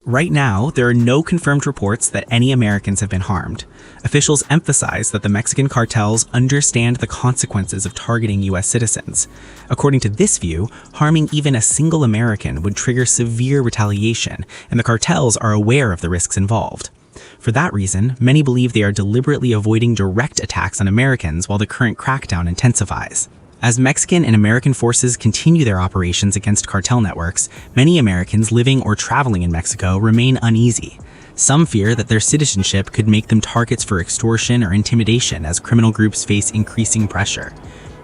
Right now, there are no confirmed reports that any Americans have been harmed. Officials emphasize that the Mexican cartels understand the consequences of targeting U.S. citizens. According to this view, harming even a single American would trigger severe retaliation, and the cartels are aware of the risks involved. For that reason, many believe they are deliberately avoiding direct attacks on Americans while the current crackdown intensifies. As Mexican and American forces continue their operations against cartel networks, many Americans living or traveling in Mexico remain uneasy. Some fear that their citizenship could make them targets for extortion or intimidation as criminal groups face increasing pressure.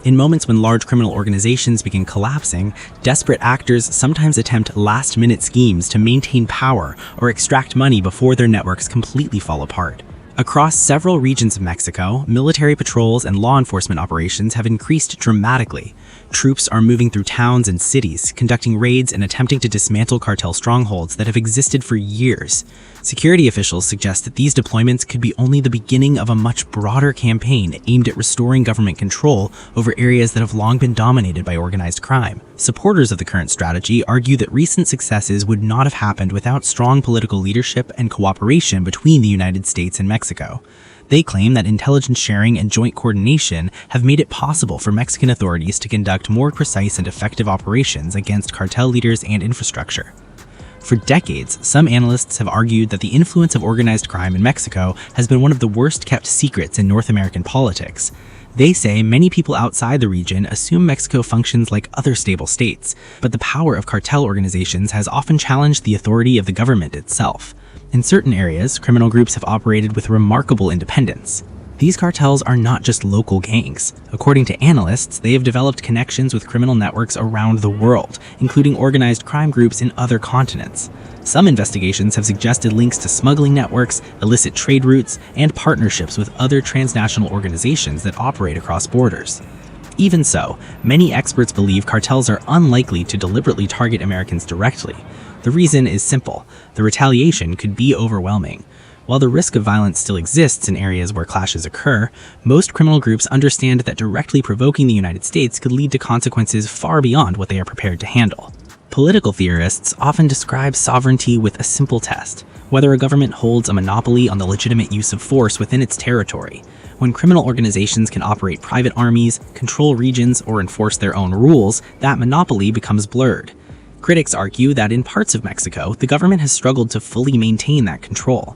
In moments when large criminal organizations begin collapsing, desperate actors sometimes attempt last-minute schemes to maintain power or extract money before their networks completely fall apart. Across several regions of Mexico, military patrols and law enforcement operations have increased dramatically. Troops are moving through towns and cities, conducting raids and attempting to dismantle cartel strongholds that have existed for years. Security officials suggest that these deployments could be only the beginning of a much broader campaign aimed at restoring government control over areas that have long been dominated by organized crime. Supporters of the current strategy argue that recent successes would not have happened without strong political leadership and cooperation between the United States and Mexico. They claim that intelligence sharing and joint coordination have made it possible for Mexican authorities to conduct more precise and effective operations against cartel leaders and infrastructure. For decades, some analysts have argued that the influence of organized crime in Mexico has been one of the worst-kept secrets in North American politics. They say many people outside the region assume Mexico functions like other stable states, but the power of cartel organizations has often challenged the authority of the government itself. In certain areas, criminal groups have operated with remarkable independence. These cartels are not just local gangs. According to analysts, they have developed connections with criminal networks around the world, including organized crime groups in other continents. Some investigations have suggested links to smuggling networks, illicit trade routes, and partnerships with other transnational organizations that operate across borders. Even so, many experts believe cartels are unlikely to deliberately target Americans directly. The reason is simple: the retaliation could be overwhelming. While the risk of violence still exists in areas where clashes occur, most criminal groups understand that directly provoking the United States could lead to consequences far beyond what they are prepared to handle. Political theorists often describe sovereignty with a simple test: whether a government holds a monopoly on the legitimate use of force within its territory. When criminal organizations can operate private armies, control regions, or enforce their own rules, that monopoly becomes blurred. Critics argue that in parts of Mexico, the government has struggled to fully maintain that control.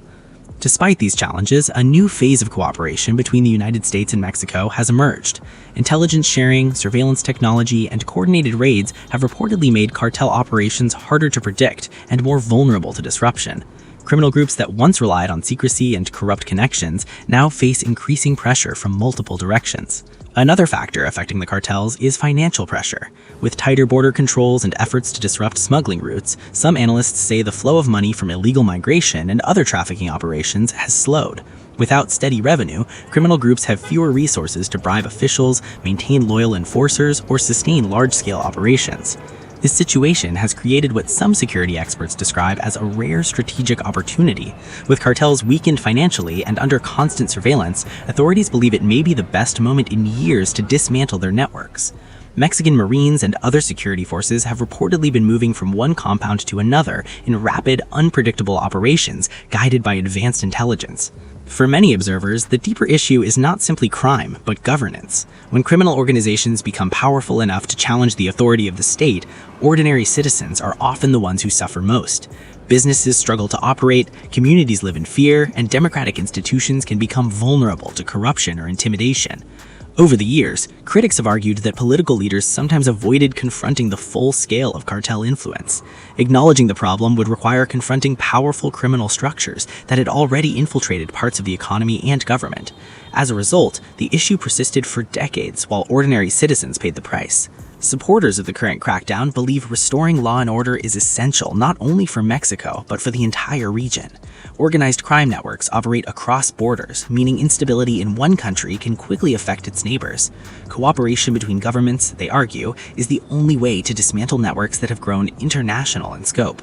Despite these challenges, a new phase of cooperation between the United States and Mexico has emerged. Intelligence sharing, surveillance technology, and coordinated raids have reportedly made cartel operations harder to predict and more vulnerable to disruption. Criminal groups that once relied on secrecy and corrupt connections now face increasing pressure from multiple directions. Another factor affecting the cartels is financial pressure. With tighter border controls and efforts to disrupt smuggling routes, some analysts say the flow of money from illegal migration and other trafficking operations has slowed. Without steady revenue, criminal groups have fewer resources to bribe officials, maintain loyal enforcers, or sustain large-scale operations. This situation has created what some security experts describe as a rare strategic opportunity. With cartels weakened financially and under constant surveillance, authorities believe it may be the best moment in years to dismantle their networks. Mexican Marines and other security forces have reportedly been moving from one compound to another in rapid, unpredictable operations guided by advanced intelligence. For many observers, the deeper issue is not simply crime, but governance. When criminal organizations become powerful enough to challenge the authority of the state, ordinary citizens are often the ones who suffer most. Businesses struggle to operate, communities live in fear, and democratic institutions can become vulnerable to corruption or intimidation. Over the years, critics have argued that political leaders sometimes avoided confronting the full scale of cartel influence. Acknowledging the problem would require confronting powerful criminal structures that had already infiltrated parts of the economy and government. As a result, the issue persisted for decades while ordinary citizens paid the price. Supporters of the current crackdown believe restoring law and order is essential not only for Mexico, but for the entire region. Organized crime networks operate across borders, meaning instability in one country can quickly affect its neighbors. Cooperation between governments, they argue, is the only way to dismantle networks that have grown international in scope.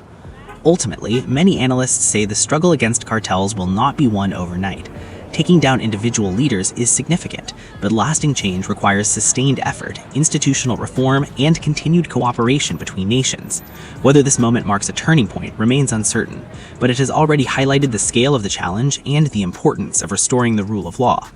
Ultimately, many analysts say the struggle against cartels will not be won overnight. Taking down individual leaders is significant, but lasting change requires sustained effort, institutional reform, and continued cooperation between nations. Whether this moment marks a turning point remains uncertain, but it has already highlighted the scale of the challenge and the importance of restoring the rule of law.